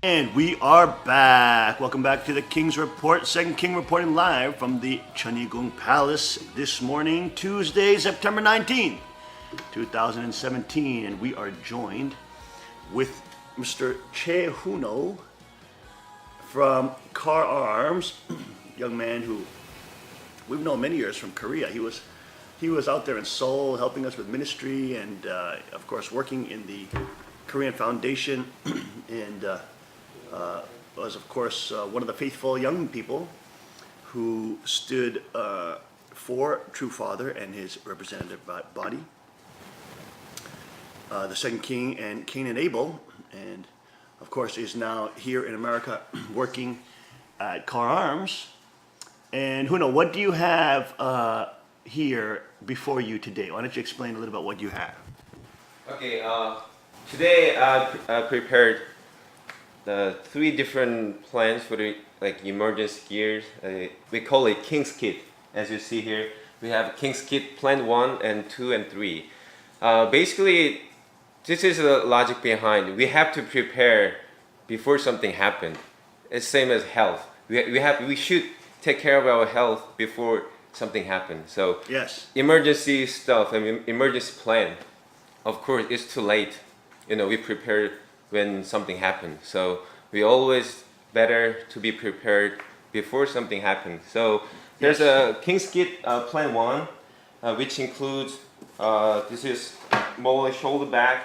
And we are back. Welcome back to the King's Report. Second King reporting live from the Chunigung Palace this morning, Tuesday, September 19th, 2017. And we are joined with Mr. Che Huno from Car Arms, young man who we've known many years from Korea. He was out there in Seoul helping us with ministry and, of course, working in the Korean Foundation and was, of course, one of the faithful young people who stood for True Father and his representative body, the second king and Cain and Abel, and of course is now here in America working at Car Arms. And Huno, what do you have here before you today? Why don't you explain a little about what you have? Okay, today I prepared the 3 different plans for the emergency gears. We call it King's Kit. As you see here, we have King's Kit Plan 1 and 2 and 3. Basically, this is the logic behind. We have to prepare before something happens. It's same as health. We should take care of our health before something happens. So Yes. emergency stuff, emergency plan. Of course, it's too late. We prepare when something happens. So we always better to be prepared before something happens. So there's a King's Kit Plan 1, which includes this is Mola shoulder bag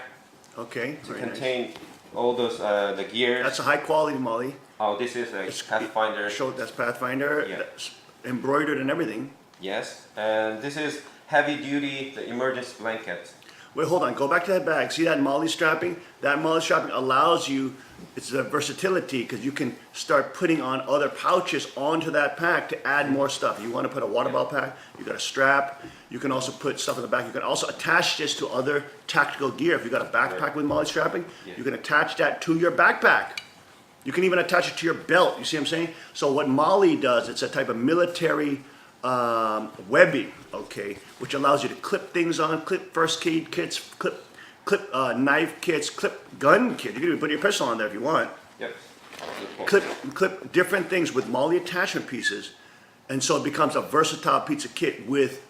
Okay. to Very contain nice. all those the gears. That's a high quality Molly. Oh, this is a Pathfinder. That's Pathfinder. Yeah. That's embroidered and everything. Yes, and this is heavy duty the emergency blanket. Wait, hold on. Go back to that bag. See that Molly strapping? That Molly strapping allows you, it's the versatility because you can start putting on other pouches onto that pack to add more stuff. You want to put a water bottle pack, you got a strap. You can also put stuff in the back. You can also attach this to other tactical gear. If you got a backpack with Molly strapping, you can attach that to your backpack. You can even attach it to your belt. You see what I'm saying? So what Molly does, it's a type of military webbing, okay, which allows you to clip things on, clip first aid kits, clip knife kits, clip gun kit. You can even put your pistol on there if you want. Yep. Clip different things with Molly attachment pieces, and so it becomes a versatile pizza kit with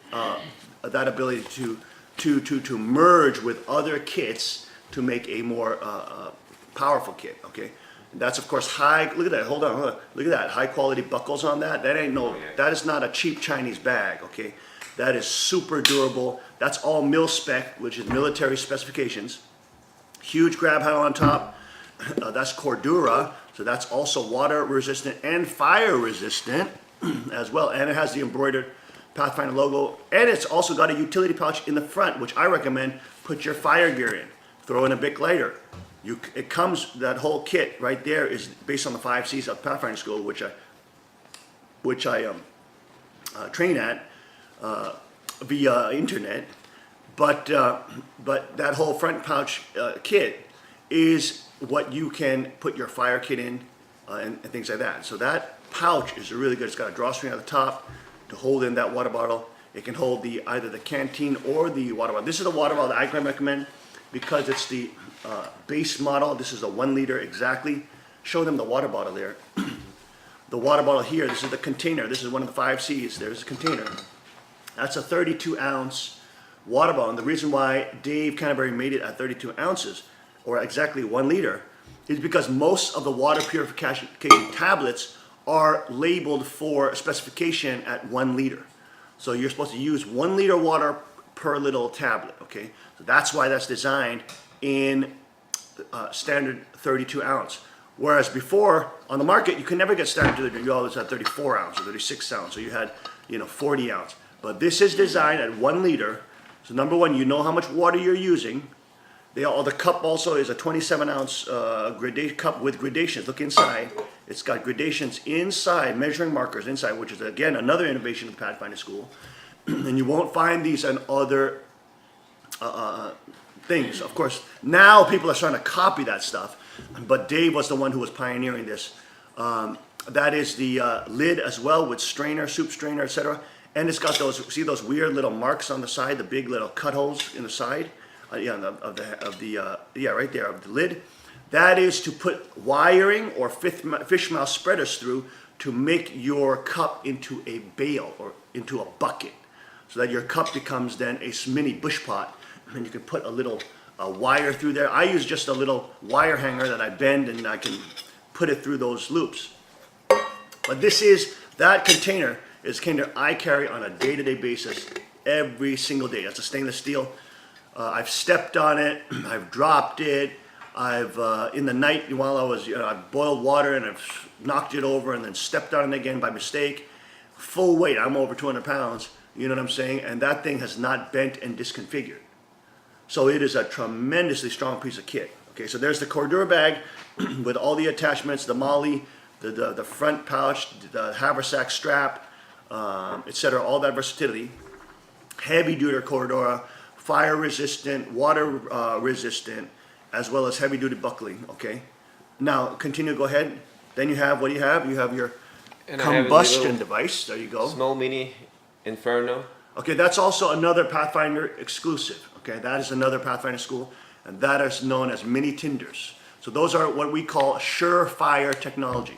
that ability to merge with other kits to make a more powerful kit. Okay. And that's of course high. Look at that. Hold on. Look at that. High quality buckles on that. That ain't no. That is not a cheap Chinese bag. Okay. That is super durable. That's all mil spec, which is military specifications. Huge grab handle on top. That's Cordura. So that's also water resistant and fire resistant as well. And it has the embroidered Pathfinder logo. And it's also got a utility pouch in the front, which I recommend put your fire gear in. Throw in a Bic lighter. It comes, that whole kit right there is based on the 5 C's of Pathfinder School, which I train at via internet. But that whole front pouch kit is what you can put your fire kit in and things like that. So that pouch is really good. It's got a drawstring at the top to hold in that water bottle. It can hold either the canteen or the water bottle. This is the water bottle that I can recommend because it's the base model. This is a 1 liter exactly. Show them the water bottle there. The water bottle here, this is the container. This is one of the 5 C's. There's a container. That's a 32 ounce water bottle. And the reason why Dave Canterbury made it at 32 ounces, or exactly 1 liter, is because most of the water purification tablets are labeled for specification at 1 liter. So you're supposed to use 1 liter water per little tablet, okay? So that's why that's designed in standard 32 ounce. Whereas before, on the market, you could never get standard, you always had 34 ounce or 36 ounce, so you had 40 ounce. But this is designed at 1 liter. So number one, you know how much water you're using. The cup also is a 27 ounce cup with gradations. Look inside. It's got gradations inside, measuring markers inside, which is again another innovation of the Pathfinder School. And you won't find these in other things. Of course, now people are starting to copy that stuff, but Dave was the one who was pioneering this. That is the lid as well with strainer, soup strainer, etc. And it's got those, see those weird little marks on the side, the big little cut holes in the side, right there of the lid. That is to put wiring or fish mouth spreaders through to make your cup into a bale or into a bucket, so that your cup becomes then a mini bush pot, and you can put a little wire through there. I use just a little wire hanger that I bend, and I can put it through those loops. But that container is a container I carry on a day-to-day basis every single day. That's a stainless steel. I've stepped on it, I've dropped it, I've in the night while I've boiled water and I've knocked it over and then stepped on it again by mistake. Full weight, I'm over 200 pounds, you know what I'm saying? And that thing has not bent and disconfigured. So it is a tremendously strong piece of kit. Okay, so there's the Cordura bag with all the attachments, the MOLLE, the front pouch, the haversack strap, etc. All that versatility. Heavy duty Cordura, fire resistant, water resistant, as well as heavy duty buckling. Okay, now continue. Go ahead. Then you have, what do you have? You have your And I have a combustion little device. There you go. small mini Inferno. Okay, that's also another Pathfinder exclusive. Okay, that is another Pathfinder school, and that is known as mini tinders. So those are what we call surefire technology.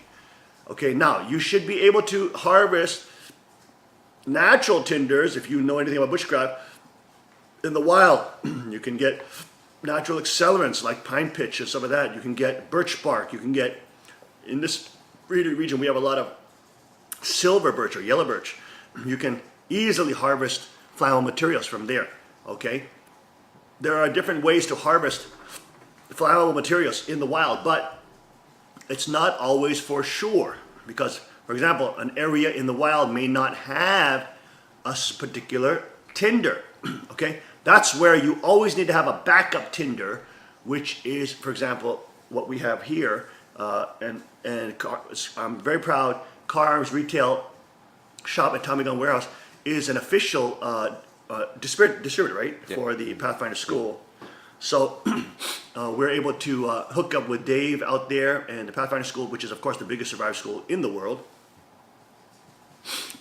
Okay, now you should be able to harvest natural tinders if you know anything about bushcraft. In the wild, you can get natural accelerants like pine pitch and some of that. You can get birch bark. You can get, in this region, we have a lot of silver birch or yellow birch. You can easily harvest flammable materials from there. Okay, there are different ways to harvest flammable materials in the wild, but it's not always for sure, because, for example, an area in the wild may not have a particular tinder. Okay, that's where you always need to have a backup tinder, which is, for example, what we have here. And I'm very proud. Car Arms Retail Shop at Tommy Gun Warehouse is an official distributor, right, Yeah. for the Pathfinder School. So we're able to hook up with Dave out there and the Pathfinder School, which is of course the biggest survival school in the world,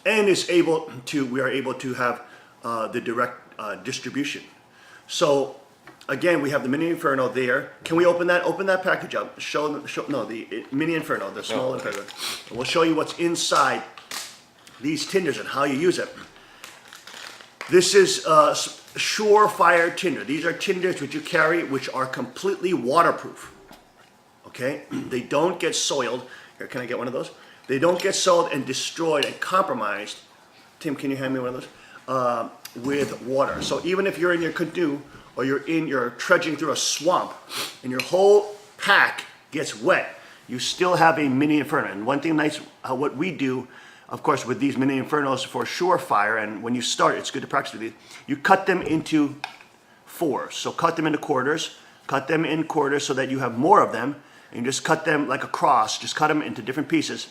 and we are able to have the direct distribution. So again, we have the Mini Inferno there. Can we open that? Open that package up. The Mini Inferno, the small okay. Inferno. And we'll show you what's inside these tinders and how you use it. This is surefire tinder. These are tinders which you carry, which are completely waterproof. Okay, they don't get soiled. Here, can I get one of those? They don't get soiled and destroyed and compromised. Tim, can you hand me one of those? With water. So even if you're in your canoe or you're trudging through a swamp and your whole pack gets wet, you still have a Mini Inferno. And one thing nice, what we do, of course, with these Mini Infernos for surefire, and when you start, it's good to practice with these, you cut them into fours. So cut them into quarters, cut them in quarters so that you have more of them, and you just cut them like a cross, just cut them into different pieces.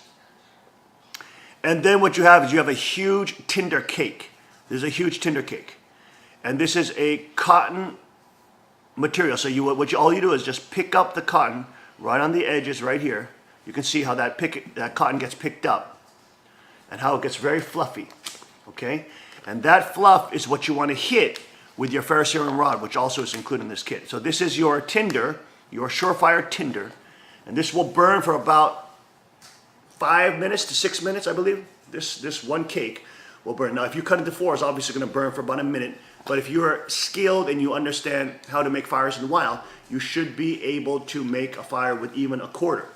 And then what you have is you have a huge tinder cake. There's a huge tinder cake. And this is a cotton material. So all you do is just pick up the cotton right on the edges right here. You can see how that cotton gets picked up and how it gets very fluffy. Okay? And that fluff is what you want to hit with your ferrocerium rod, which also is included in this kit. So this is your tinder, your surefire tinder, and this will burn for about 5 minutes to 6 minutes, I believe. This one cake will burn. Now, if you cut into four, it's obviously going to burn for about a minute. But if you're skilled and you understand how to make fires in the wild, you should be able to make a fire with even a quarter.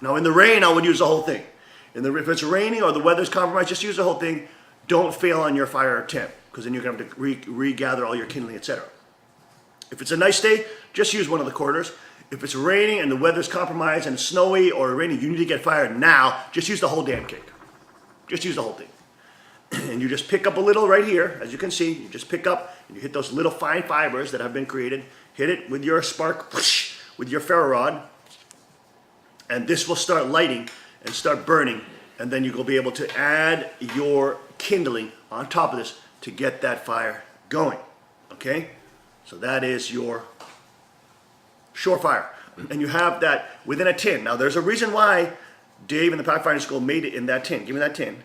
Now, in the rain, I would use the whole thing. If it's raining or the weather's compromised, just use the whole thing. Don't fail on your fire attempt, because then you're going to have to regather all your kindling, etc. If it's a nice day, just use one of the quarters. If it's raining and the weather's compromised and it's snowy or raining, you need to get fired now, just use the whole damn cake. Just use the whole thing. And you just pick up a little right here, as you can see. You just pick up and you hit those little fine fibers that have been created. Hit it with your spark, whoosh, with your ferro rod, and this will start lighting and start burning. And then you will be able to add your kindling on top of this to get that fire going. Okay? So that is your surefire. And you have that within a tin. Now there's a reason why Dave and the Pathfinder School made it in that tin. Give me that tin.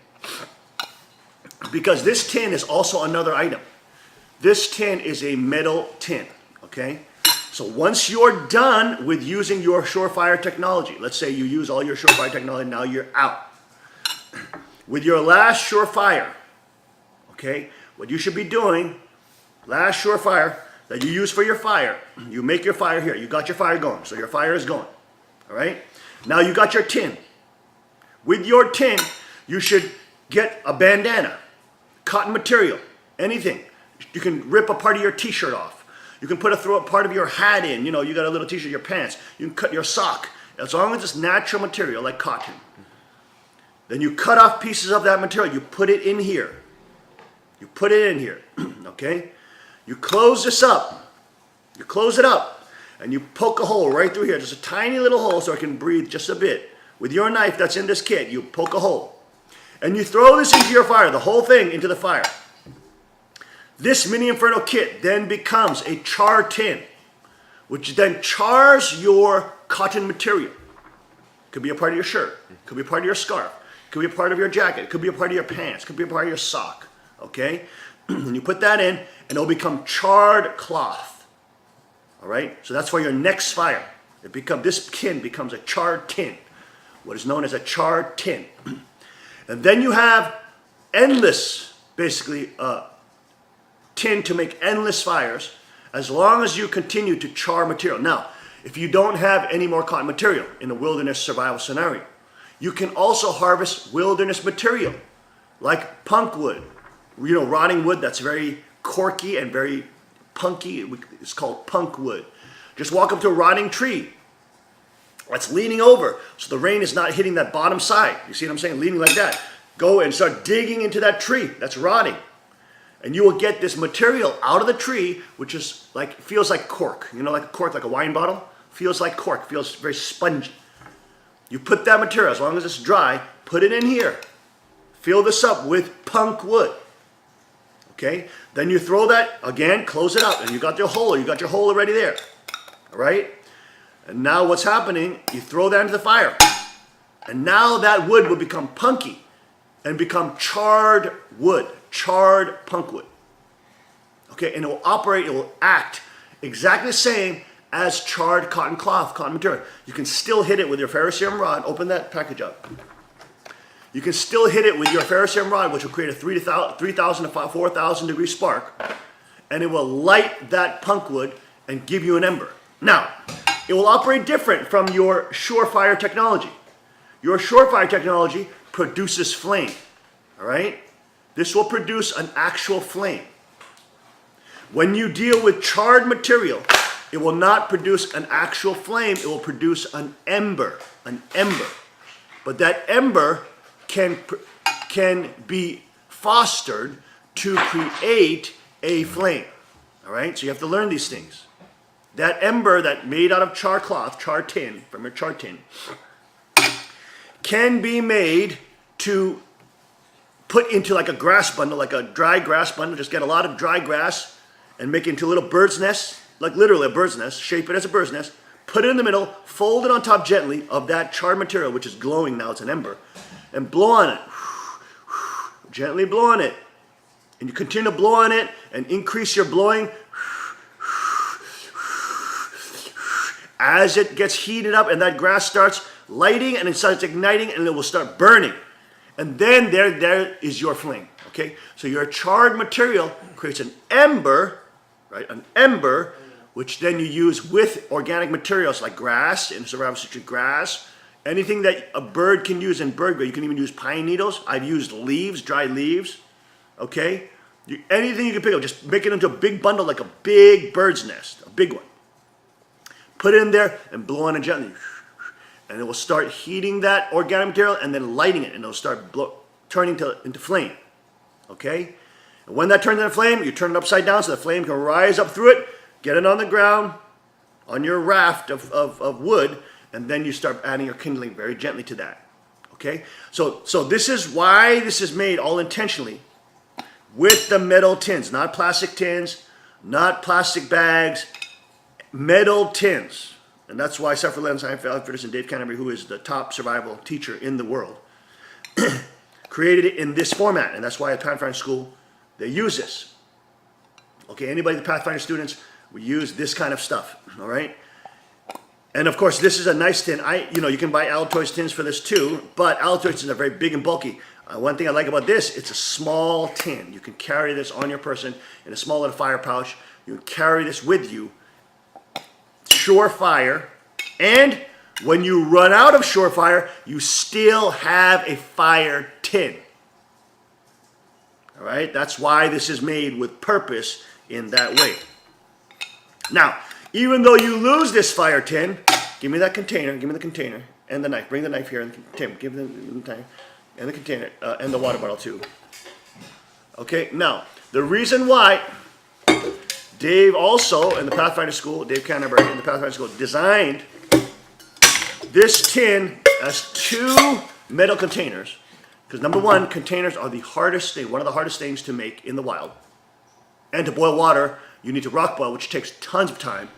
Because this tin is also another item. This tin is a metal tin, okay? So once you're done with using your Surefire technology, let's say you use all your Surefire technology, now you're out. With your last Surefire, okay, what you should be doing, last Surefire that you use for your fire, you make your fire here. You got your fire going, so your fire is going, all right? Now you got your tin. With your tin, you should get a bandana, cotton material, anything. You can rip a part of your t-shirt off. You can throw a part of your hat in. You know, you got a little t-shirt, your pants. You can cut your sock. As long as it's natural material like cotton. Then you cut off pieces of that material. You put it in here. You put it in here, okay? You close this up. You close it up. And you poke a hole right through here. Just a tiny little hole so it can breathe just a bit. With your knife that's in this kit, you poke a hole. And you throw this into your fire, the whole thing into the fire. This Mini Inferno kit then becomes a char tin, which then chars your cotton material. Could be a part of your shirt. Could be a part of your scarf. Could be a part of your jacket. Could be a part of your pants. Could be a part of your sock. Okay? And you put that in, and it'll become charred cloth. All right? So that's for your next fire. This tin becomes a charred tin, what is known as a charred tin. And then you have endless, basically, tin to make endless fires as long as you continue to char material. Now, if you don't have any more cotton material in a wilderness survival scenario, you can also harvest wilderness material like punk wood. You know, rotting wood that's very corky and very punky. It's called punk wood. Just walk up to a rotting tree that's leaning over so the rain is not hitting that bottom side. You see what I'm saying? Leaning like that. Go and start digging into that tree that's rotting. And you will get this material out of the tree, which is like, feels like cork. You know, like a cork, like a wine bottle? Feels like cork, feels very spongy. You put that material, as long as it's dry, put it in here. Fill this up with punk wood. Okay? Then you throw that, again, close it up, and you got your hole. You got your hole already there. All right? And now what's happening, you throw that into the fire. And now that wood will become punky and become charred wood, charred punk wood. Okay? And it will operate, it will act exactly the same as charred cotton cloth, cotton material. You can still hit it with your ferrocerium rod. Open that package up. You can still hit it with your ferrocerium rod, which will create a 3,000 to 4,000 degree spark, and it will light that punk wood and give you an ember. Now, it will operate different from your Surefire technology. Your Surefire technology produces flame, all right? This will produce an actual flame. When you deal with charred material, it will not produce an actual flame, it will produce an ember, But that ember can be fostered to create a flame. All right, so you have to learn these things. That ember that made out of char cloth, char tin, from your char tin, can be made to put into like a grass bundle, like a dry grass bundle. Just get a lot of dry grass and make it into a little bird's nest, like literally a bird's nest, shape it as a bird's nest, put it in the middle, fold it on top gently of that charred material, which is glowing now, it's an ember, and blow on it. Gently blow on it. And you continue to blow on it and increase your blowing as it gets heated up and that grass starts lighting and it starts igniting and it will start burning. And then there is your flame. Okay? So your charred material creates an ember, right? An ember, which then you use with organic materials like grass, and survival situation grass, anything that a bird can use in bird grade. You can even use pine needles. I've used leaves, dried leaves. Okay? Anything you can pick up, just make it into a big bundle like a big bird's nest, a big one. Put it in there and blow on it gently. And it will start heating that organic material and then lighting it, and it'll start turning into flame. Okay? And when that turns into flame, you turn it upside down so the flame can rise up through it, get it on the ground, on your raft of wood, and then you start adding your kindling very gently to that. Okay? So this is why this is made all intentionally with the metal tins, not plastic tins, not plastic bags, metal tins. And that's why Seth Lenz, Outfitters, and Dave Canterbury, who is the top survival teacher in the world, created it in this format. And that's why at Pathfinder School, they use this. Okay, anybody, the Pathfinder students, we use this kind of stuff, all right? And of course, this is a nice tin. You can buy Altoids tins for this too, but Altoids tins are very big and bulky. One thing I like about this, it's a small tin. You can carry this on your person in a small little fire pouch. You can carry this with you. Surefire. And when you run out of Surefire, you still have a fire tin. All right? That's why this is made with purpose in that way. Now, even though you lose this fire tin, give me that container, give me the container, and the knife. Bring the knife here, and Tim, give the container, and the container, and the water bottle too. Okay, now, the reason why Dave also, in the Pathfinder School, Dave Canterbury in the Pathfinder School, designed this tin as 2 metal containers, because number one, containers are the hardest thing, one of the hardest things to make in the wild. And to boil water, you need to rock boil, which takes tons of time.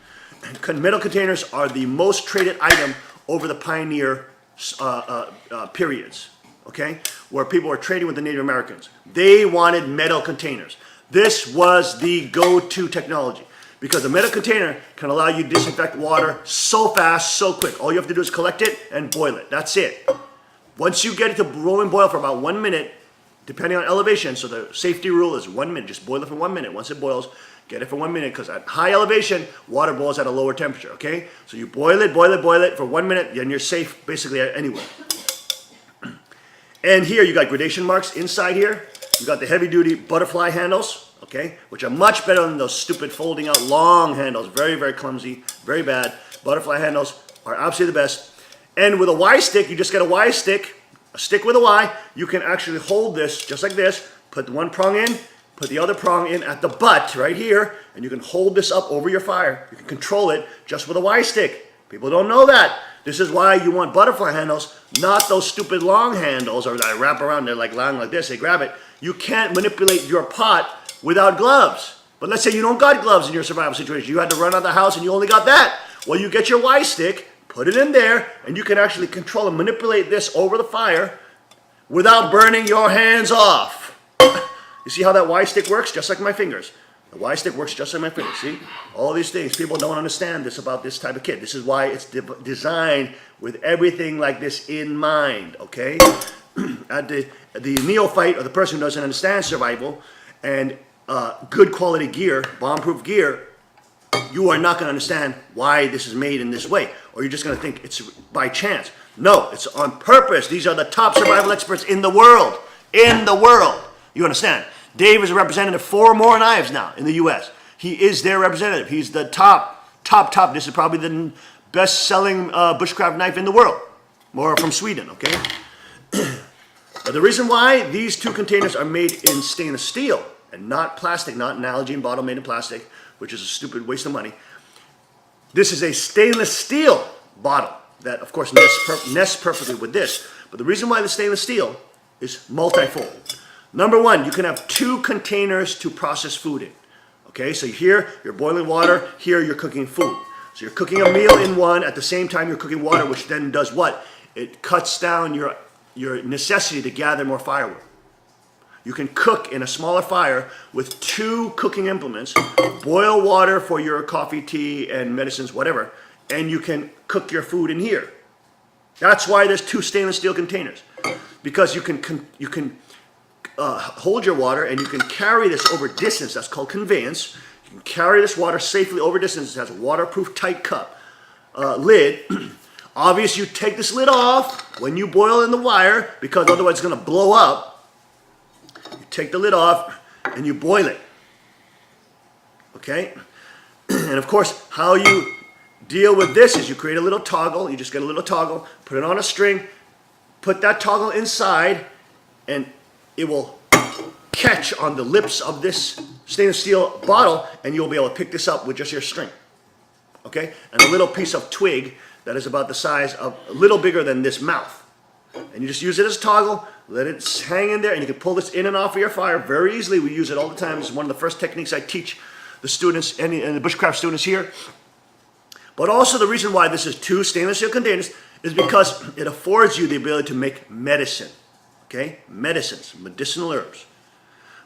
Metal containers are the most traded item over the pioneer periods, okay? Where people were trading with the Native Americans. They wanted metal containers. This was the go-to technology because a metal container can allow you to disinfect water so fast, so quick. All you have to do is collect it and boil it. That's it. Once you get it to roll and boil for about 1 minute, depending on elevation, so the safety rule is 1 minute. Just boil it for 1 minute. Once it boils, get it for 1 minute because at high elevation, water boils at a lower temperature, okay? So you boil it for 1 minute, then you're safe basically anywhere. And here you got gradation marks inside here. You got the heavy duty butterfly handles, okay? Which are much better than those stupid folding out long handles. Very, very clumsy, very bad. Butterfly handles are absolutely the best. And with a Y stick, you just get a Y stick, a stick with a Y. You can actually hold this just like this, put one prong in, put the other prong in at the butt right here, and you can hold this up over your fire. You can control it just with a Y stick. People don't know that. This is why you want butterfly handles, not those stupid long handles or that wrap around. They're like long like this. They grab it. You can't manipulate your pot without gloves. But let's say you don't got gloves in your survival situation. You had to run out of the house and you only got that. Well, you get your Y stick, put it in there, and you can actually control and manipulate this over the fire without burning your hands off. You see how that Y stick works? Just like my fingers. The Y stick works just like my fingers. See? All these things. People don't understand this about this type of kit. This is why it's designed with everything like this in mind. Okay? At the neophyte or the person who doesn't understand survival and good quality gear, bomb-proof gear, you are not going to understand why this is made in this way. Or you're just going to think it's by chance. No, it's on purpose. These are the top survival experts in the world. In the world. You understand? Dave is a representative for More Knives now in the U.S. He is their representative. He's the top. This is probably the best-selling bushcraft knife in the world. More from Sweden, okay? But the reason why these 2 containers are made in stainless steel and not plastic, not an Nalgene bottle made in plastic, which is a stupid waste of money. This is a stainless steel bottle that, of course, nests perfectly with this. But the reason why the stainless steel is multifold. Number one, you can have 2 containers to process food in. Okay, so here you're boiling water, here you're cooking food. So you're cooking a meal in one, at the same time you're cooking water, which then does what? It cuts down your necessity to gather more firewood. You can cook in a smaller fire with 2 cooking implements, boil water for your coffee, tea, and medicines, whatever, and you can cook your food in here. That's why there's 2 stainless steel containers, because you can hold your water and you can carry this over distance. That's called conveyance. You can carry this water safely over distance. It has a waterproof tight cup lid. Obviously, you take this lid off when you boil in the wire because otherwise it's going to blow up. You take the lid off and you boil it. Okay? And of course, how you deal with this is you create a little toggle. You just get a little toggle, put it on a string, put that toggle inside, and it will catch on the lips of this stainless steel bottle, and you'll be able to pick this up with just your string. Okay? And a little piece of twig that is about the size of, a little bigger than this mouth. And you just use it as a toggle, let it hang in there, and you can pull this in and off of your fire very easily. We use it all the time. This is one of the first techniques I teach the students and the bushcraft students here. But also the reason why this is 2 stainless steel containers is because it affords you the ability to make medicine. Okay? Medicines, medicinal herbs.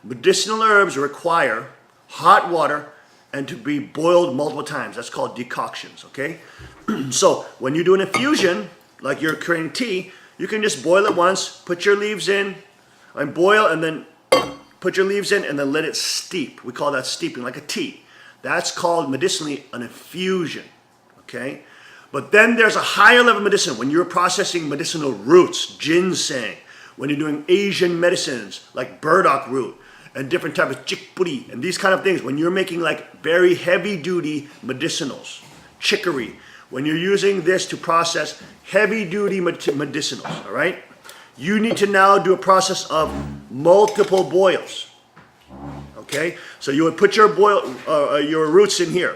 Medicinal herbs require hot water and to be boiled multiple times. That's called decoctions, okay? So when you do an infusion, like you're creating tea, you can just boil it once, put your leaves in, and boil, and then put your leaves in, and then let it steep. We call that steeping, like a tea. That's called medicinally an infusion, okay? But then there's a higher level of medicine when you're processing medicinal roots, ginseng, when you're doing Asian medicines like burdock root and different types of chickpuri and these kind of things. When you're making like very heavy duty medicinals, chicory, when you're using this to process heavy duty medicinals, all right? You need to now do a process of multiple boils, okay? So you would put your your roots in here,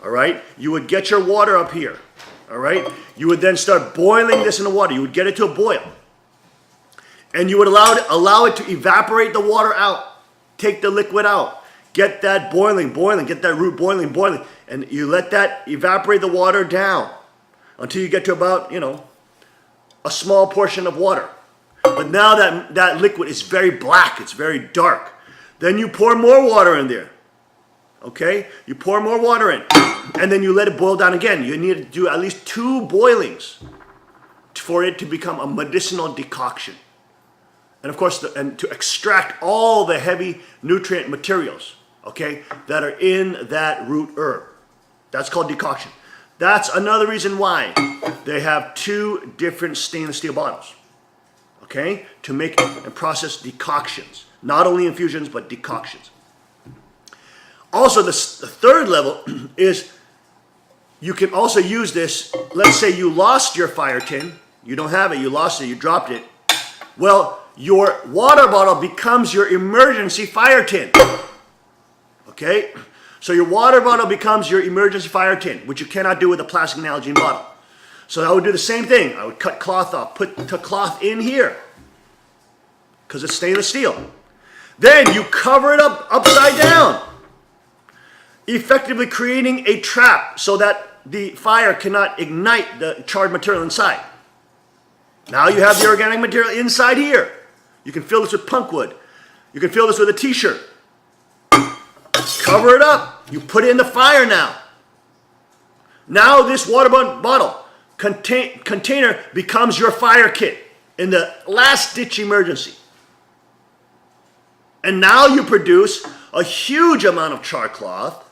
all right? You would get your water up here, all right? You would then start boiling this in the water. You would get it to a boil. And you would allow it to evaporate the water out. Take the liquid out. Get that boiling, get that root boiling. And you let that evaporate the water down until you get to about, a small portion of water. But now that liquid is very black. It's very dark. Then you pour more water in there. Okay? You pour more water in. And then you let it boil down again. You need to do at least 2 boilings for it to become a medicinal decoction. And of course, and to extract all the heavy nutrient materials, okay, that are in that root herb. That's called decoction. That's another reason why they have 2 different stainless steel bottles, okay, to make and process decoctions. Not only infusions, but decoctions. Also, the third level is you can also use this. Let's say you lost your fire tin. You don't have it. You lost it. You dropped it. Well, your water bottle becomes your emergency fire tin. Okay? So your water bottle becomes your emergency fire tin, which you cannot do with a plastic Nalgene bottle. So I would do the same thing. I would cut cloth off, put the cloth in here, because it's stainless steel. Then you cover it up upside down, effectively creating a trap so that the fire cannot ignite the charred material inside. Now you have the organic material inside here. You can fill this with punk wood. You can fill this with a t-shirt. Cover it up. You put it in the fire now. Now this water bottle container becomes your fire kit in the last ditch emergency. And now you produce a huge amount of char cloth,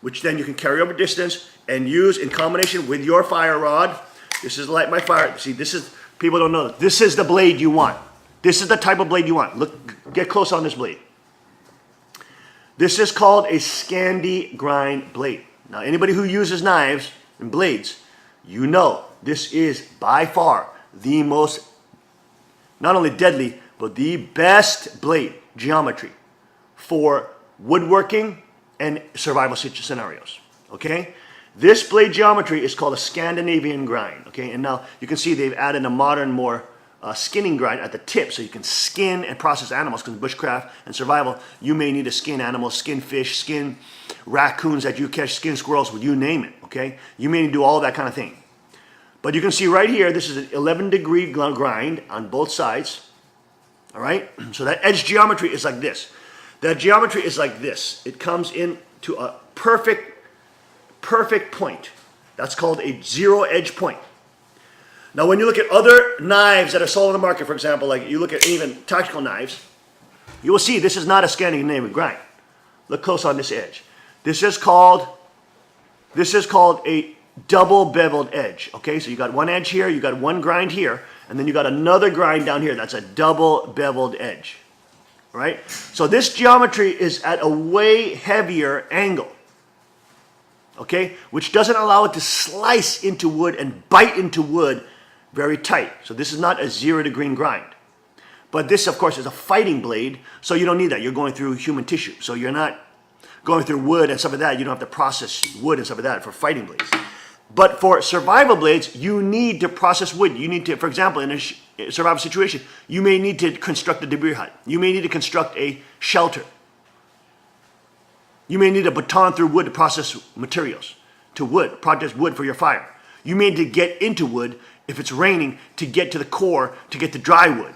which then you can carry over distance and use in combination with your fire rod. This is like my fire. See, this is, people don't know this. This is the blade you want. This is the type of blade you want. Look, get close on this blade. This is called a Scandi grind blade. Now, anybody who uses knives and blades, you know this is by far the most, not only deadly, but the best blade geometry for woodworking and survival scenarios. Okay? This blade geometry is called a Scandinavian grind. Okay? And now you can see they've added a modern, more skinning grind at the tip, so you can skin and process animals, because in bushcraft and survival, you may need to skin animals, skin fish, skin raccoons that you catch, skin squirrels, you name it, okay? You may need to do all that kind of thing. But you can see right here, this is an 11-degree grind on both sides, all right? So that edge geometry is like this. That geometry is like this. It comes into a perfect point. That's called a zero edge point. Now, when you look at other knives that are sold on the market, for example, like you look at even tactical knives, you will see this is not a Scandinavian grind. Look close on this edge. This is called a double beveled edge. Okay, so you got one edge here, you got one grind here, and then you got another grind down here. That's a double beveled edge. All right? So this geometry is at a way heavier angle. Okay, which doesn't allow it to slice into wood and bite into wood very tight. So this is not a 0-degree grind. But this, of course, is a fighting blade, so you don't need that. You're going through human tissue. So you're not going through wood and stuff like that. You don't have to process wood and stuff like that for fighting blades. But for survival blades, you need to process wood. You need to, for example, in a survival situation, you may need to construct a debris hut. You may need to construct a shelter. You may need a baton through wood to process materials, process wood for your fire. You may need to get into wood if it's raining to get to the core, to get the dry wood.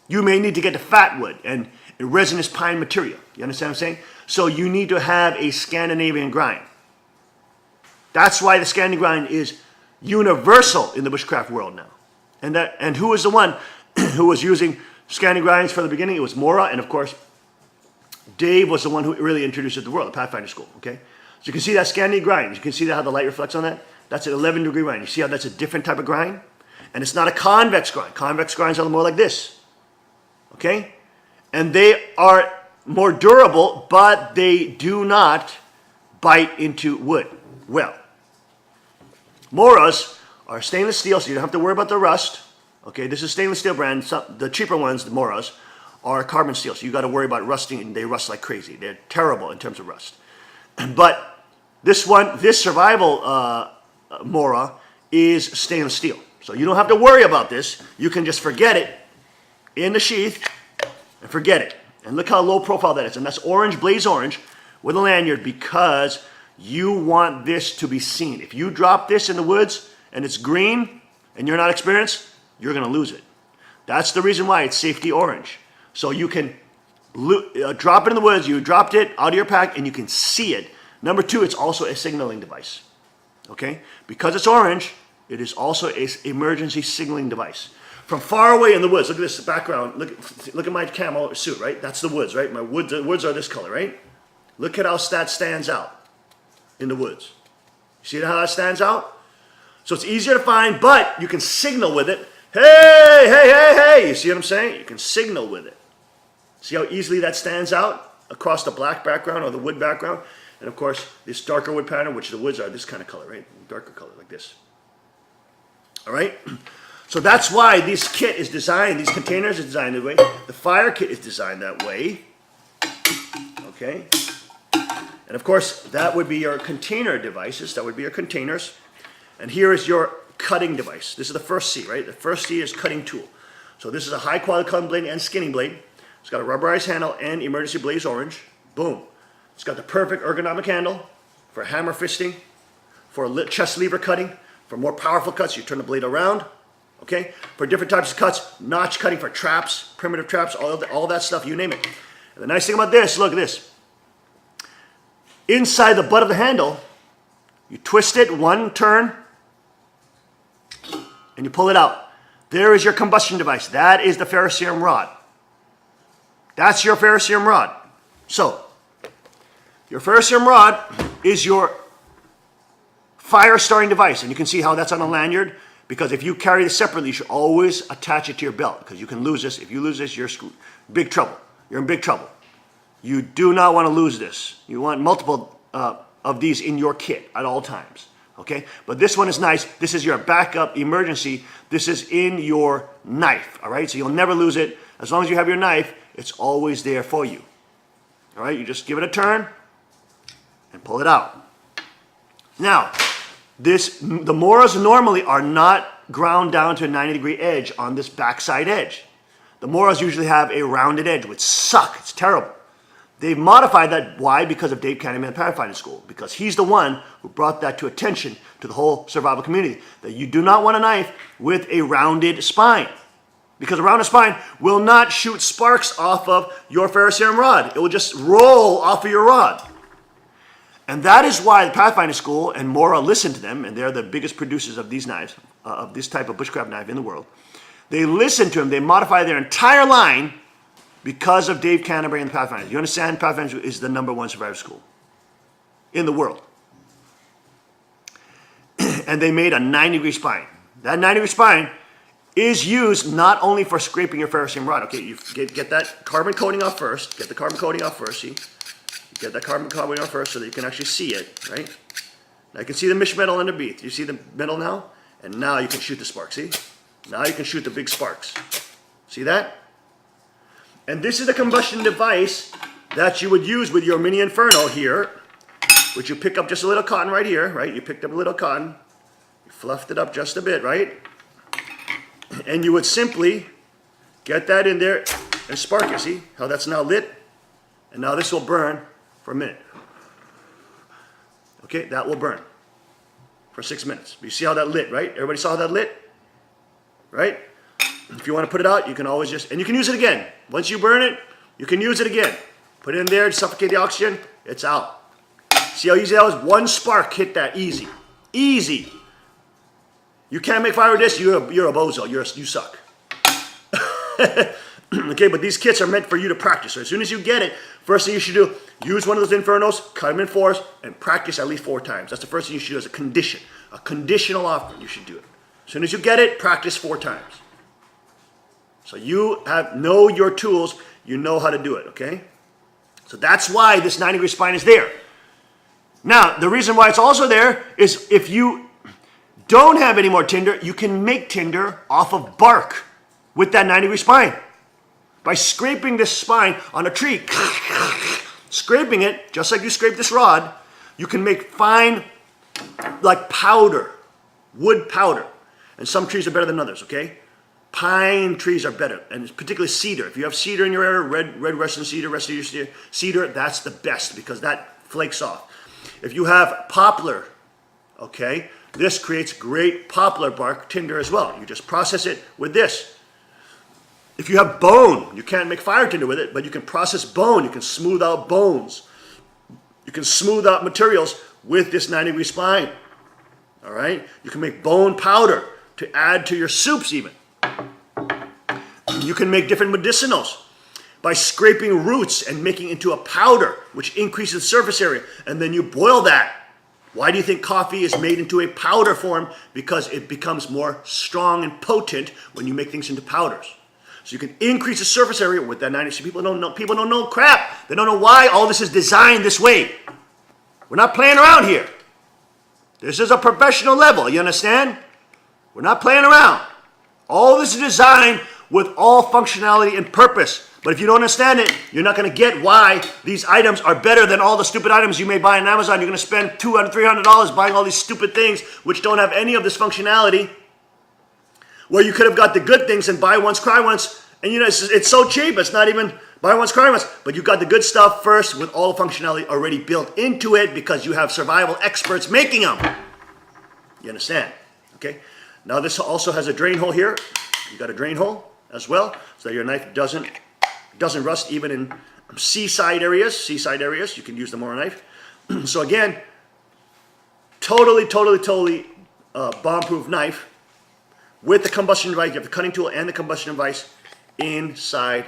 You may need to get the fat wood and resinous pine material. You understand what I'm saying? So you need to have a Scandinavian grind. That's why the Scandinavian grind is universal in the bushcraft world now. And who was the one who was using Scandinavian grinds from the beginning? It was Mora, and of course, Dave was the one who really introduced it to the world, the Pathfinder School, okay? So you can see that Scandinavian grind. You can see how the light reflects on that? That's an 11-degree grind. You see how that's a different type of grind? And it's not a convex grind. Convex grinds are more like this, okay? And they are more durable, but they do not bite into wood well. Moras are stainless steel, so you don't have to worry about the rust. Okay, this is stainless steel brand. The cheaper ones, the Moras, are carbon steel, so you got to worry about rusting, and they rust like crazy. They're terrible in terms of rust. But this one, this survival Mora is stainless steel, so you don't have to worry about this. You can just forget it in the sheath and forget it. And look how low profile that is, and that's orange, blaze orange, with a lanyard, because you want this to be seen. If you drop this in the woods and it's green and you're not experienced, you're going to lose it. That's the reason why it's safety orange. So you can drop it in the woods, you dropped it out of your pack, and you can see it. Number two, it's also a signaling device. Okay? Because it's orange, it is also an emergency signaling device. From far away in the woods, look at this background. Look at my camo suit, right? That's the woods, right? The woods are this color, right? Look at how that stands out in the woods. See how that stands out? So it's easier to find, but you can signal with it. Hey, hey, hey, hey. You see what I'm saying? You can signal with it. See how easily that stands out across the black background or the wood background? And of course, this darker wood pattern, which the woods are this kind of color, right? Darker color like this. All right? So that's why this kit is designed, these containers are designed that way. The fire kit is designed that way. Okay? And of course, that would be your container devices. That would be your containers. And here is your cutting device. This is the first C, right? The first C is cutting tool. So this is a high quality cutting blade and skinning blade. It's got a rubberized handle and emergency blaze orange. Boom. It's got the perfect ergonomic handle for hammer fisting, for chest lever cutting, for more powerful cuts. You turn the blade around. Okay? For different types of cuts, notch cutting for traps, primitive traps, all that stuff, you name it. And the nice thing about this, look at this. Inside the butt of the handle, you twist it one turn, and you pull it out. There is your combustion device. That is the ferrocerium rod. That's your ferrocerium rod. So, your ferrocerium rod is your fire starting device. And you can see how that's on a lanyard, because if you carry this separately, you should always attach it to your belt, because you can lose this. If you lose this, you're screwed. Big trouble. You're in big trouble. You do not want to lose this. You want multiple of these in your kit at all times. Okay? But this one is nice. This is your backup emergency. This is in your knife. All right? So you'll never lose it. As long as you have your knife, it's always there for you. All right? You just give it a turn and pull it out. Now, the Moras normally are not ground down to a 90-degree edge on this backside edge. The Moras usually have a rounded edge, which suck. It's terrible. They've modified that. Why? Because of Dave Kahneman Pathfinder School. Because he's the one who brought that to attention to the whole survival community. That you do not want a knife with a rounded spine. Because a rounded spine will not shoot sparks off of your ferrocerium rod. It will just roll off of your rod. And that is why the Pathfinder School and Mora listen to them, and they're the biggest producers of these knives, of this type of bushcraft knife in the world. They listen to him. They modify their entire line because of Dave Canterbury and the Pathfinders. You understand? Pathfinder is the #1 survival school in the world. And they made a 90-degree spine. That 90-degree spine is used not only for scraping your ferrocerium rod. Okay, you get that carbon coating off first. Get the carbon coating off first, see? Get that carbon coating off first so that you can actually see it, right? Now you can see the mesh metal underneath. You see the metal now? And now you can shoot the sparks, see? Now you can shoot the big sparks. See that? And this is the combustion device that you would use with your mini Inferno here, which you pick up just a little cotton right here, right? You picked up a little cotton, you fluffed it up just a bit, right? And you would simply get that in there and spark it. See how that's now lit? And now this will burn for a minute. Okay, that will burn for 6 minutes. You see how that lit, right? Everybody saw how that lit? Right? If you want to put it out, you can always just, and you can use it again. Once you burn it, you can use it again. Put it in there to suffocate the oxygen. It's out. See how easy that was? One spark hit that. Easy. Easy. You can't make fire with this, you're a bozo. You suck. Okay, but these kits are meant for you to practice. So as soon as you get it, first thing you should do, use one of those Infernos, cut them in fours, and practice at least 4 times. That's the first thing you should do as a condition. A conditional offer, you should do it. As soon as you get it, practice 4 times. So you know your tools, you know how to do it, okay? So that's why this 90-degree spine is there. Now, the reason why it's also there is if you don't have any more tinder, you can make tinder off of bark with that 90-degree spine. By scraping this spine on a tree, scraping it, just like you scrape this rod, you can make fine, like powder, wood powder. And some trees are better than others, okay? Pine trees are better, and particularly cedar. If you have cedar in your area, red Russian cedar, cedar, that's the best because that flakes off. If you have poplar, okay, this creates great poplar bark tinder as well. You just process it with this. If you have bone, you can't make fire tinder with it, but you can process bone. You can smooth out bones. You can smooth out materials with this 90-degree spine. All right? You can make bone powder to add to your soups even. You can make different medicinals by scraping roots and making into a powder, which increases surface area, and then you boil that. Why do you think coffee is made into a powder form? Because it becomes more strong and potent when you make things into powders. So you can increase the surface area with that 90. So people don't know crap. They don't know why all this is designed this way. We're not playing around here. This is a professional level, you understand? We're not playing around. All this is designed with all functionality and purpose. But if you don't understand it, you're not going to get why these items are better than all the stupid items you may buy on Amazon. You're going to spend $200, $300 buying all these stupid things which don't have any of this functionality. Where you could have got the good things and buy once, cry once. And you know, it's so cheap, it's not even buy once, cry once. But you got the good stuff first with all the functionality already built into it because you have survival experts making them. You understand? Okay? Now this also has a drain hole here. You got a drain hole as well, so that your knife doesn't rust even in seaside areas. You can use the Mora knife. So again, totally bomb-proof knife with the combustion device. You have the cutting tool and the combustion device inside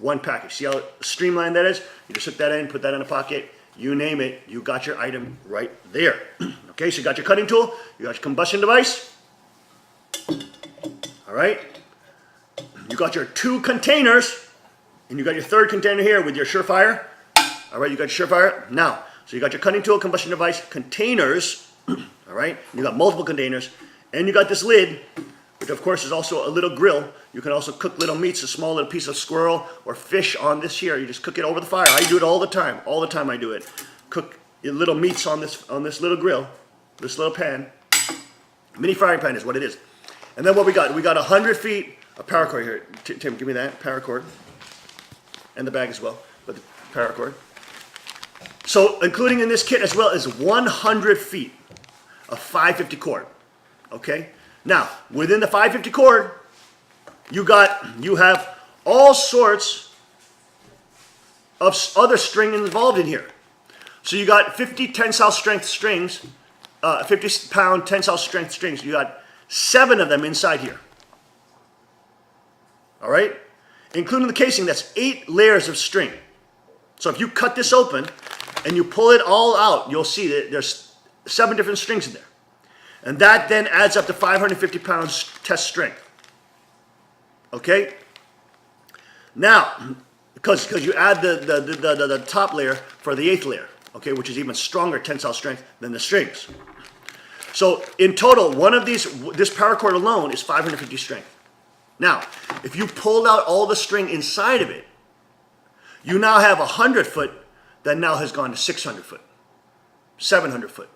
one package. See how streamlined that is? You just hook that in, put that in a pocket, you name it, you got your item right there. Okay, so you got your cutting tool, you got your combustion device. All right, you got your 2 containers, and you got your 3rd container here with your Surefire. All right, you got your Surefire. Now, so you got your cutting tool, combustion device, containers. All right, you got multiple containers, and you got this lid, which of course is also a little grill. You can also cook little meats, a small little piece of squirrel or fish on this here. You just cook it over the fire. I do it all the time. All the time I do it. Cook little meats on this little grill, this little pan. Mini frying pan is what it is. And then what we got? We got 100 feet of paracord here. Tim, give me that paracord. And the bag as well, but the paracord. So including in this kit as well is 100 feet of 550 cord. Okay? Now, within the 550 cord, you have all sorts of other string involved in here. So you got 50 tensile strength strings, 50-pound tensile strength strings. You got 7 of them inside here. All right? Including the casing, that's 8 layers of string. So if you cut this open and you pull it all out, you'll see that there's 7 different strings in there. And that then adds up to 550 pounds test strength. Okay? Now, because you add the top layer for the 8th layer, okay, which is even stronger tensile strength than the strings. So in total, this paracord alone is 550 strength. Now, if you pulled out all the string inside of it, you now have 100 foot that now has gone to 600 foot, 700 foot.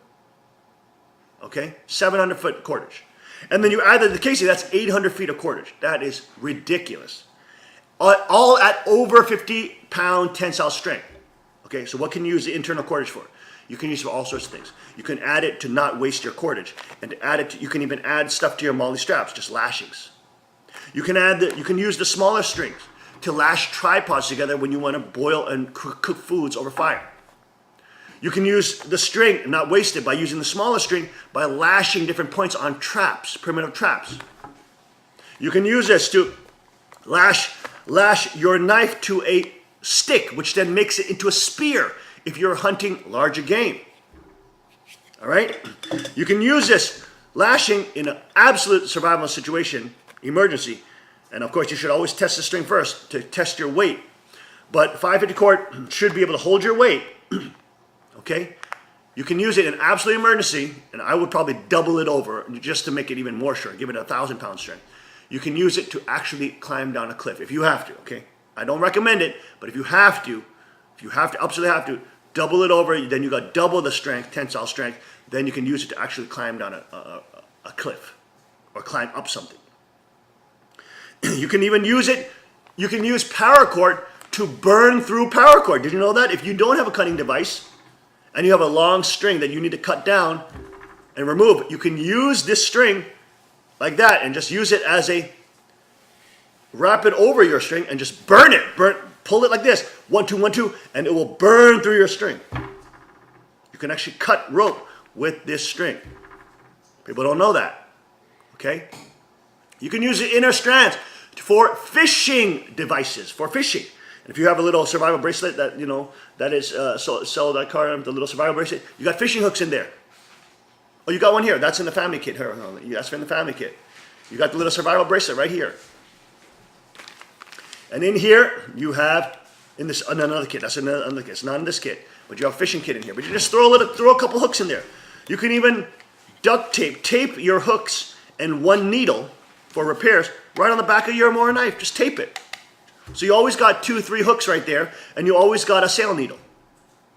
Okay, 700 foot cordage. And then you add the casing, that's 800 feet of cordage. That is ridiculous. All at over 50-pound tensile strength. Okay, so what can you use the internal cordage for? You can use it for all sorts of things. You can add it to not waste your cordage. And to add it, you can even add stuff to your MOLLE straps, just lashings. You can use the smaller strings to lash tripods together when you want to boil and cook foods over fire. You can use the string and not waste it by using the smaller string by lashing different points on traps, primitive traps. You can use this to lash your knife to a stick, which then makes it into a spear if you're hunting larger game. All right? You can use this lashing in an absolute survival situation, emergency. And of course, you should always test the string first to test your weight. But 550 cord should be able to hold your weight. Okay? You can use it in absolute emergency, and I would probably double it over just to make it even more sure. Give it a 1,000-pound strength. You can use it to actually climb down a cliff if you have to, okay? I don't recommend it, but if you have to, absolutely have to, double it over, then you got double the strength, tensile strength, then you can use it to actually climb down a cliff or climb up something. You can even use it, you can use paracord to burn through paracord. Did you know that? If you don't have a cutting device and you have a long string that you need to cut down and remove, you can use this string like that and just use it as a, wrap it over your string and just burn it. Pull it like this, 1, 2, 1, 2, and it will burn through your string. You can actually cut rope with this string. People don't know that, okay? You can use the inner strands for fishing devices, for fishing. And if you have a little survival bracelet that, you know, that is, sell that car, the little survival bracelet, you got fishing hooks in there. Oh, you got one here. That's in the family kit. Here, that's in the family kit. You got the little survival bracelet right here. And in here, you have, in this another kit. That's another kit. It's not in this kit, but you have a fishing kit in here. But you just throw a couple hooks in there. You can even duct tape your hooks and one needle for repairs right on the back of your Amora knife. Just tape it. So you always got 2, 3 hooks right there, and you always got a sail needle.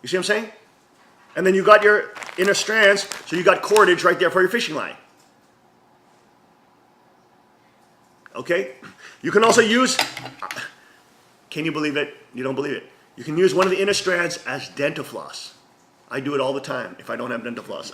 You see what I'm saying? And then you got your inner strands, so you got cordage right there for your fishing line. Okay? You can also use, can you believe it? You don't believe it. You can use one of the inner strands as dental floss. I do it all the time if I don't have dental floss.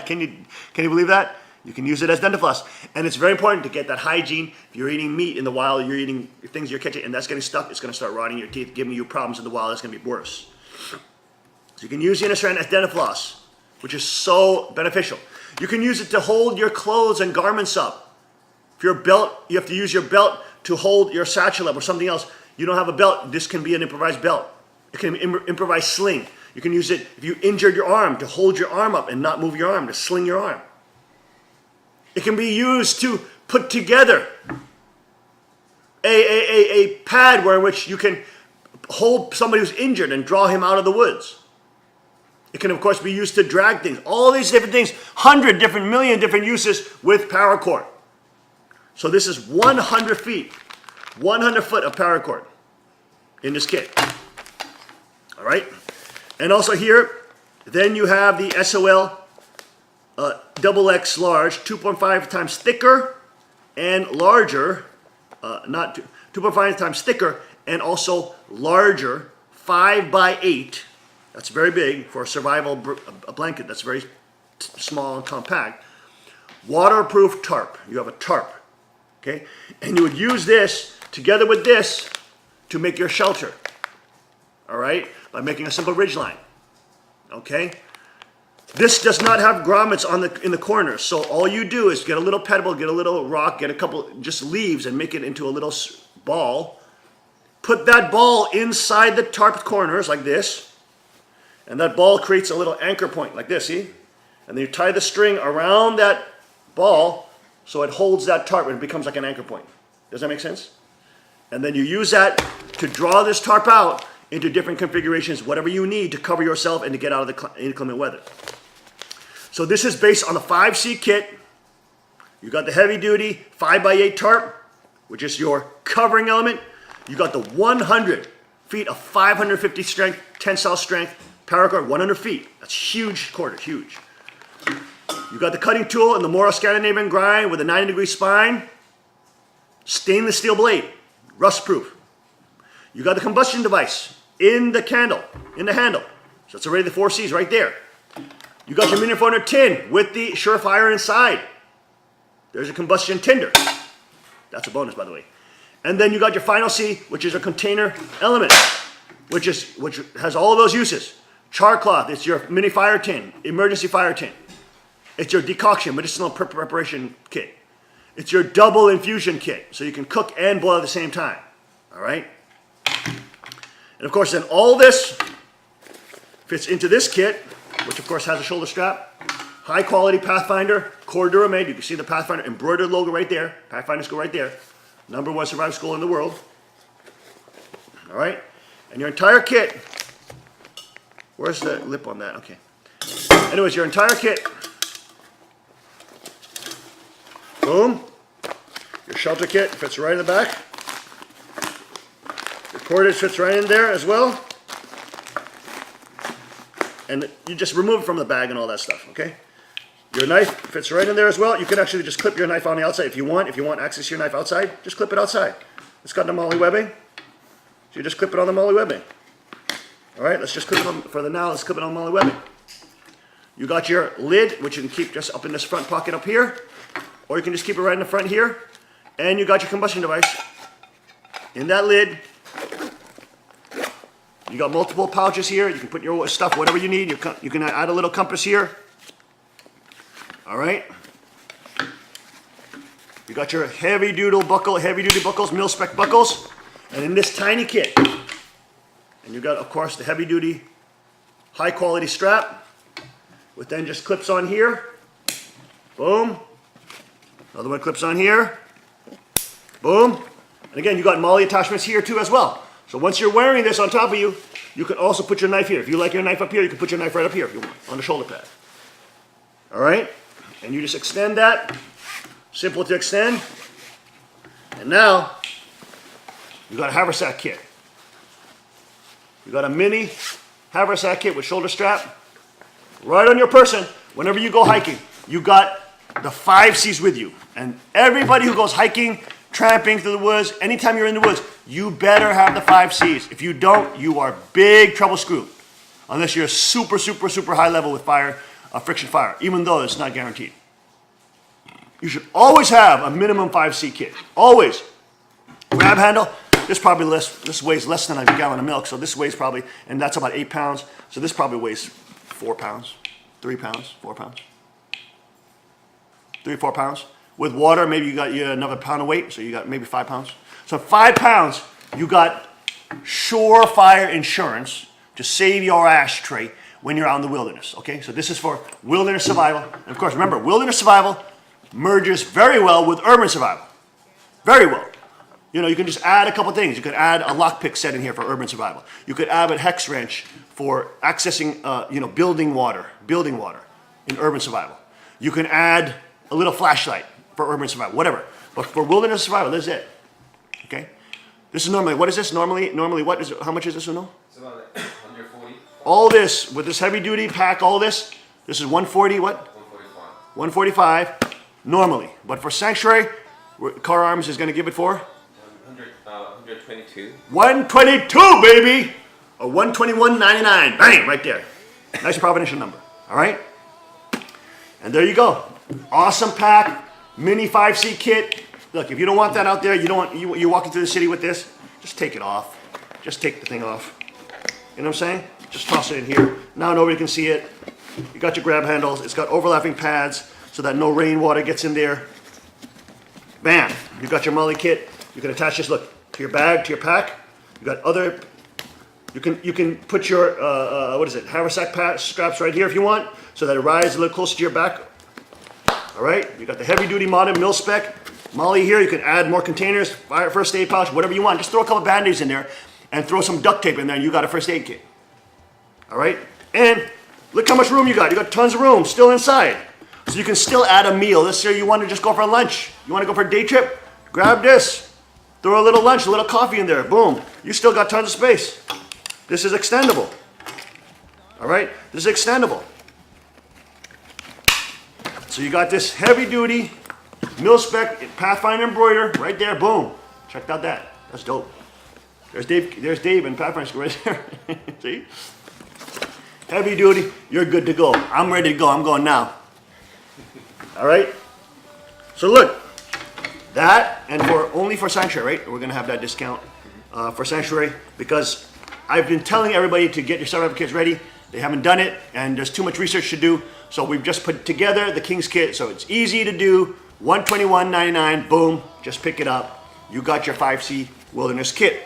Can you believe that? You can use it as dental floss. And it's very important to get that hygiene. If you're eating meat in the wild, you're eating things you're catching, and that's getting stuck, it's going to start rotting your teeth, giving you problems in the wild. That's going to be worse. So you can use the inner strand as dental floss, which is so beneficial. You can use it to hold your clothes and garments up. If you're a belt, you have to use your belt to hold your satchel up or something else. You don't have a belt, this can be an improvised belt. It can be an improvised sling. You can use it if you injured your arm to hold your arm up and not move your arm, to sling your arm. It can be used to put together a pad where in which you can hold somebody who's injured and draw him out of the woods. It can, of course, be used to drag things. All these different things, 100 different, million different uses with paracord. So this is 100 feet, 100 foot of paracord in this kit. All right? And also here, then you have the SOL XX large, 2.5 times thicker and larger, 2.5 times thicker and also larger, 5x8. That's very big for a survival blanket. That's very small and compact. Waterproof tarp. You have a tarp, okay? And you would use this together with this to make your shelter, all right? By making a simple ridge line, okay? This does not have grommets in the corners, so all you do is get a little pebble, get a little rock, get a couple just leaves, and make it into a little ball. Put that ball inside the tarp corners like this. And that ball creates a little anchor point like this, see? And then you tie the string around that ball so it holds that tarp and it becomes like an anchor point. Does that make sense? And then you use that to draw this tarp out into different configurations, whatever you need to cover yourself and to get out of the inclement weather. So this is based on the 5C kit. You got the heavy duty 5x8 tarp, which is your covering element. You got the 100 feet of 550 strength, tensile strength, paracord, 100 feet. That's huge cordage, huge. You got the cutting tool and the Mora Scandinavian grind with a 90-degree spine, stainless steel blade, rust proof. You got the combustion device in the candle, in the handle. So it's already the 4 C's right there. You got your mini-forner tin with the Surefire inside. There's a combustion tinder. That's a bonus, by the way. And then you got your final C, which is a container element, which has all of those uses. Char cloth, it's your mini fire tin, emergency fire tin. It's your decoction, medicinal preparation kit. It's your double infusion kit, so you can cook and boil at the same time. All right? And of course, then all this fits into this kit, which of course has a shoulder strap. High quality Pathfinder, core Duramed. You can see the Pathfinder embroidered logo right there. Pathfinder school right there. #1 survival school in the world. All right? And your entire kit, where's the lip on that? Okay. Anyways, your entire kit, boom. Your shelter kit fits right in the back. Your cordage fits right in there as well. And you just remove it from the bag and all that stuff, okay? Your knife fits right in there as well. You can actually just clip your knife on the outside if you want. If you want access to your knife outside, just clip it outside. It's got the MOLLE webbing. So you just clip it on the MOLLE webbing. All right, let's just clip it on, for the now, let's clip it on MOLLE webbing. You got your lid, which you can keep just up in this front pocket up here, or you can just keep it right in the front here. And you got your combustion device. In that lid, you got multiple pouches here. You can put your stuff, whatever you need. You can add a little compass here. All right. You got your heavy duty buckles, mil-spec buckles. And in this tiny kit, and you got, of course, the heavy duty, high quality strap, which then just clips on here. Boom. Another one clips on here. Boom. And again, you got MOLLE attachments here too as well. So once you're wearing this on top of you, you can also put your knife here. If you like your knife up here, you can put your knife right up here if you want, on the shoulder pad. All right? And you just extend that. Simple to extend. And now, you got a haversack kit. You got a mini haversack kit with shoulder strap. Right on your person, whenever you go hiking, you got the 5 C's with you. And everybody who goes hiking, tramping through the woods, anytime you're in the woods, you better have the 5 C's. If you don't, you are big trouble screwed. Unless you're super, super, super high level with fire, friction fire, even though it's not guaranteed. You should always have a minimum 5C kit. Always. Grab handle, this weighs less than a gallon of milk, so this weighs probably, and that's about 8 pounds, so this probably weighs 4 pounds, 3 pounds, 4 pounds. 3 or 4 pounds. With water, maybe you got another pound of weight, so you got maybe 5 pounds. So 5 pounds, you got surefire insurance to save your ashtray when you're out in the wilderness, okay? So this is for wilderness survival. And of course, remember, wilderness survival merges very well with urban survival. Very well. You know, you can just add a couple things. You could add a lockpick set in here for urban survival. You could add a hex wrench for accessing, building water in urban survival. You can add a little flashlight for urban survival, whatever. But for wilderness survival, this is it. Okay? This is normally, what is this? Normally what is it? How much is this, Uno? It's about 140. All this, with this heavy duty pack, all this is 140 what? 145. 145 normally. But for Sanctuary, Car Arms is going to give it for? 122. 122, baby! Or 121.99. Bang! Right there. Nice providential number. All right? And there you go. Awesome pack. Mini 5C kit. Look, if you don't want that out there, you're walking through the city with this, just take it off. Just take the thing off. You know what I'm saying? Just toss it in here. Now nobody can see it. You got your grab handles. It's got overlapping pads so that no rainwater gets in there. Bam! You got your MOLLE kit. You can attach this, look, to your bag, to your pack. You got other, you can put your, haversack straps right here if you want, so that it rides a little closer to your back. All right, you got the heavy duty modern mil-spec MOLLE here. You can add more containers, fire, first aid pouch, whatever you want. Just throw a couple Band-Aids in there and throw some duct tape in there and you got a first aid kit. All right, and look how much room you got. You got tons of room still inside. So you can still add a meal. Let's say you want to just go for lunch. You want to go for a day trip? Grab this. Throw a little lunch, a little coffee in there. Boom. You still got tons of space. This is extendable. All right? This is extendable. So you got this heavy duty mil-spec Pathfinder embroider right there. Boom. Check out that. That's dope. There's Dave in Pathfinder School right there. See? Heavy duty. You're good to go. I'm ready to go. I'm going now. All right? So look. That, and for only for Sanctuary, right? We're gonna have that discount for Sanctuary, because I've been telling everybody to get your startup kits ready. They haven't done it, and there's too much research to do. So we've just put together the King's Kit, so it's easy to do. $121.99, boom, just pick it up. You got your 5C Wilderness Kit.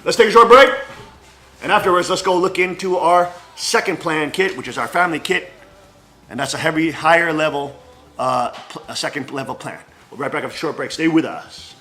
Let's take a short break, and afterwards, let's go look into our second plan kit, which is our family kit, and that's a heavy, higher level, a second level plan. We'll be right back after a short break. Stay with us.